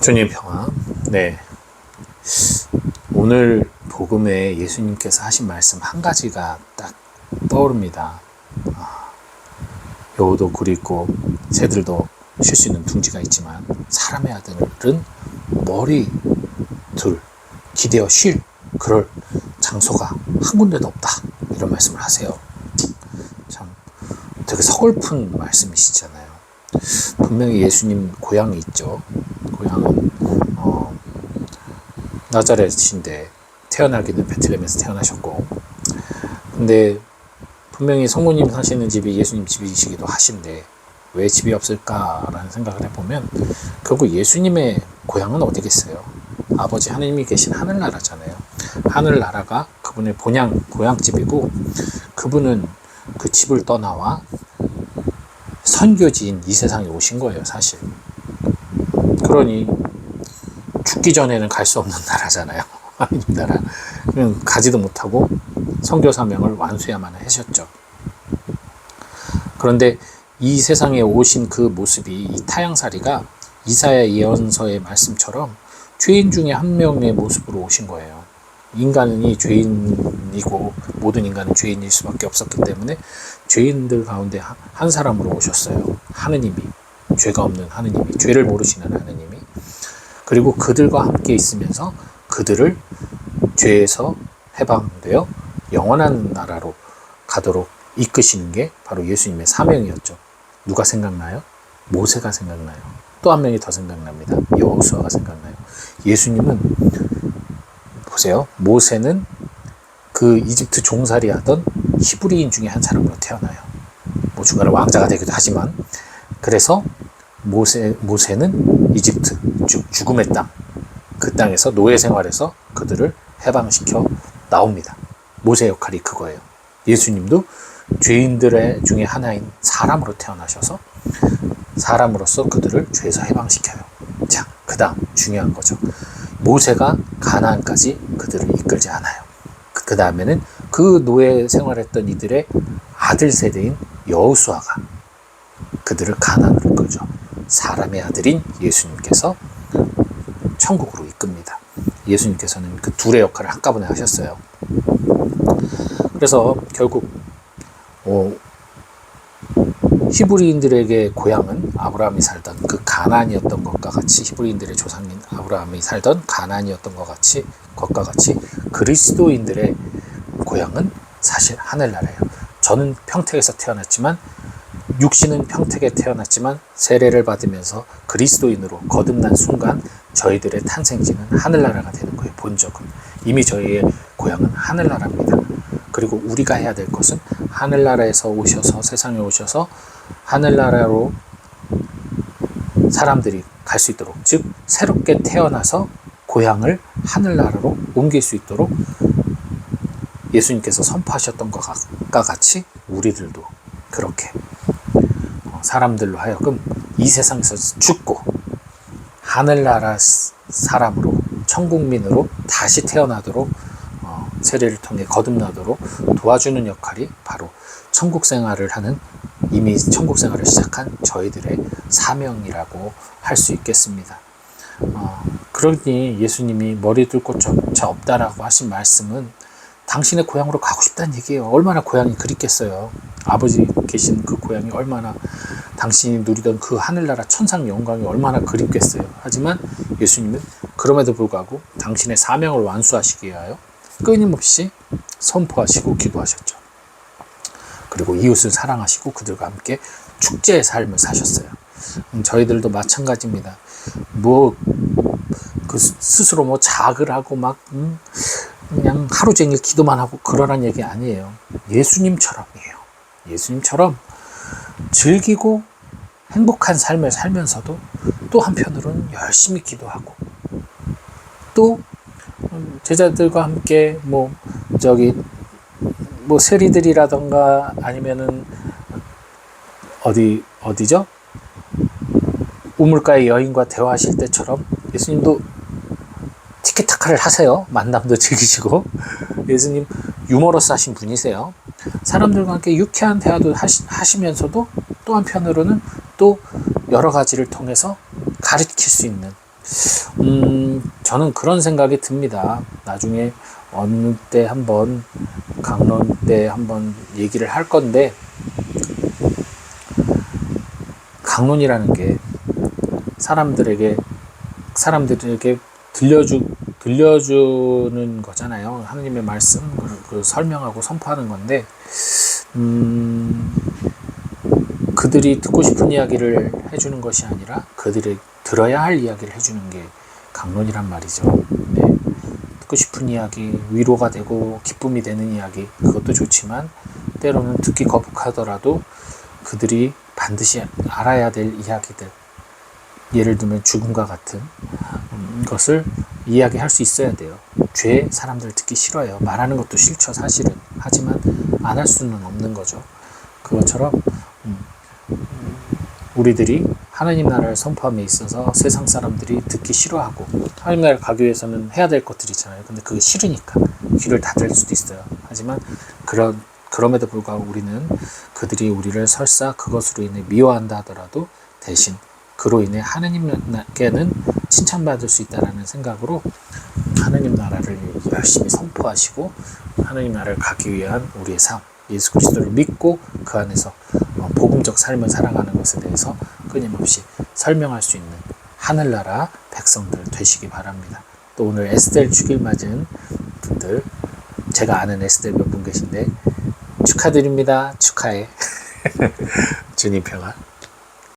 주님 평화. 네. 오늘 복음에 예수님께서 하신 말씀 한 가지가 딱 떠오릅니다. 여우도 굴이 있고 새들도 쉴 수 있는 둥지가 있지만 사람의 아들은 머리 둘 기대어 쉴 그럴 장소가 한 군데도 없다. 이런 말씀을 하세요. 참 되게 서글픈 말씀이시잖아요. 분명히 예수님 고향이 있죠. 고향은 나자렛인데 태어나기는 베틀레헴에서 태어나셨고, 근데 분명히 성모님 사시는 집이 예수님 집이시기도 하신데 왜 집이 없을까라는 생각을 해보면 결국 예수님의 고향은 어디겠어요? 아버지 하느님이 계신 하늘나라잖아요. 하늘나라가 그분의 고향집이고, 그분은 그 집을 떠나와 선교지인 이 세상에 오신 거예요, 사실. 그러니 죽기 전에는 갈 수 없는 나라잖아요. 하느님 나라. 그냥 가지도 못하고 선교 사명을 완수해야만 하셨죠. 그런데 이 세상에 오신 그 모습이, 이 타향살이가 이사야 예언서의 말씀처럼 죄인 중에 한 명의 모습으로 오신 거예요. 인간이 죄인이고 모든 인간은 죄인일 수밖에 없었기 때문에 죄인들 가운데 한 사람으로 오셨어요. 하느님이, 죄가 없는 하느님이, 죄를 모르시는 하느님이. 그리고 그들과 함께 있으면서 그들을 죄에서 해방되어 영원한 나라로 가도록 이끄시는 게 바로 예수님의 사명이었죠. 누가 생각나요? 모세가 생각나요. 또 한 명이 더 생각납니다. 여호수아가 생각나요. 예수님은 보세요. 모세는 그 이집트 종살이 하던 히브리인 중에 한 사람으로 태어나요. 뭐 중간에 왕자가 되기도 하지만, 그래서 모세는 이집트, 즉 죽음의 땅, 그 땅에서 노예 생활에서 그들을 해방시켜 나옵니다. 모세 역할이 그거예요. 예수님도 죄인들의 중에 하나인 사람으로 태어나셔서 사람으로서 그들을 죄에서 해방시켜요. 자, 그 다음 중요한 거죠. 모세가 가나안까지 그들을 이끌지 않아요. 그 다음에는 그 노예 생활했던 이들의 아들 세대인 여호수아가 그들을 가나안으로 이끌죠. 사람의 아들인 예수님께서 천국으로 이끕니다. 예수님께서는 그 둘의 역할을 한꺼번에 하셨어요. 그래서 결국 히브리인들에게 고향은 아브라함이 살던 그 가나안이었던 것과 같이, 히브리인들의 조상인 아브라함이 살던 가나안이었던 것과 같이 그리스도인들의 고향은 사실 하늘나라예요. 저는 평택에서 태어났지만, 육신은 평택에 태어났지만 세례를 받으면서 그리스도인으로 거듭난 순간 저희들의 탄생지는 하늘나라가 되는 거예요. 본적은 이미 저희의 고향은 하늘나라입니다. 그리고 우리가 해야 될 것은 하늘나라에서 오셔서, 세상에 오셔서 하늘나라로 사람들이 갈 수 있도록, 즉 새롭게 태어나서 고향을 하늘나라로 옮길 수 있도록 예수님께서 선포하셨던 것과 같이 우리들도 그렇게 사람들로 하여금 이 세상에서 죽고 하늘나라 사람으로, 천국민으로 다시 태어나도록, 세례를 통해 거듭나도록 도와주는 역할이 바로 천국 생활을 하는, 이미 천국 생활을 시작한 저희들의 사명이라고 할 수 있겠습니다. 그러니 예수님이 머리 둘 곳조차 없다라고 하신 말씀은 당신의 고향으로 가고 싶다는 얘기예요. 얼마나 고향이 그립겠어요. 아버지 계신 그 고향이 얼마나, 당신이 누리던 그 하늘나라 천상 영광이 얼마나 그립겠어요. 하지만 예수님은 그럼에도 불구하고 당신의 사명을 완수하시기 위하여 끊임없이 선포하시고 기도하셨죠. 그리고 이웃을 사랑하시고 그들과 함께 축제의 삶을 사셨어요. 저희들도 마찬가지입니다. 스스로 자학을 하고 그냥 하루 종일 기도만 하고 그러란 얘기 아니에요. 예수님처럼이에요. 예수님처럼 즐기고 행복한 삶을 살면서도 또 한편으로는 열심히 기도하고, 또 제자들과 함께 세리들이라던가 아니면은 어디죠? 우물가의 여인과 대화하실 때처럼 예수님도 티키타카를 하세요. 만남도 즐기시고. 예수님 유머러스 하신 분이세요. 사람들과 함께 유쾌한 대화도 하시면서도 또 한편으로는 또 여러 가지를 통해서 가르칠 수 있는, 저는 그런 생각이 듭니다. 나중에 어느 때 한번 강론 때 한번 얘기를 할 건데, 강론이라는 게 사람들에게 들려주는 거잖아요. 하느님의 말씀을 설명하고 선포하는 건데, 그들이 듣고 싶은 이야기를 해주는 것이 아니라 그들이 들어야 할 이야기를 해주는 게 강론이란 말이죠. 네. 듣고 싶은 이야기, 위로가 되고 기쁨이 되는 이야기, 그것도 좋지만 때로는 듣기 거북하더라도 그들이 반드시 알아야 될 이야기들, 예를 들면 죽음과 같은 것을 이야기할 수 있어야 돼요. 죄 사람들 듣기 싫어요. 말하는 것도 싫죠, 사실은. 하지만 안 할 수는 없는 거죠. 그것처럼 우리들이 하나님 나라를 선포함에 있어서 세상 사람들이 듣기 싫어하고, 하나님 나라를 가기 위해서는 해야 될 것들이 있잖아요. 근데 그게 싫으니까 귀를 닫을 수도 있어요. 하지만 그럼에도 불구하고 우리는 그들이 우리를 설사 그것으로 인해 미워한다 하더라도 대신 그로 인해 하나님께는 칭찬받을 수 있다는 생각으로 하나님 나라를 열심히 선포하시고, 하나님 나라를 가기 위한 우리의 삶, 예수 그리스도를 믿고 그 안에서 복음적 삶을 살아가는 것에 대해서 끊임없이 설명할 수 있는 하늘나라 백성들 되시기 바랍니다. 또 오늘 에스겔 축일 맞은 분들, 제가 아는 에스겔 몇 분 계신데 축하드립니다. 축하해. 주님 평안.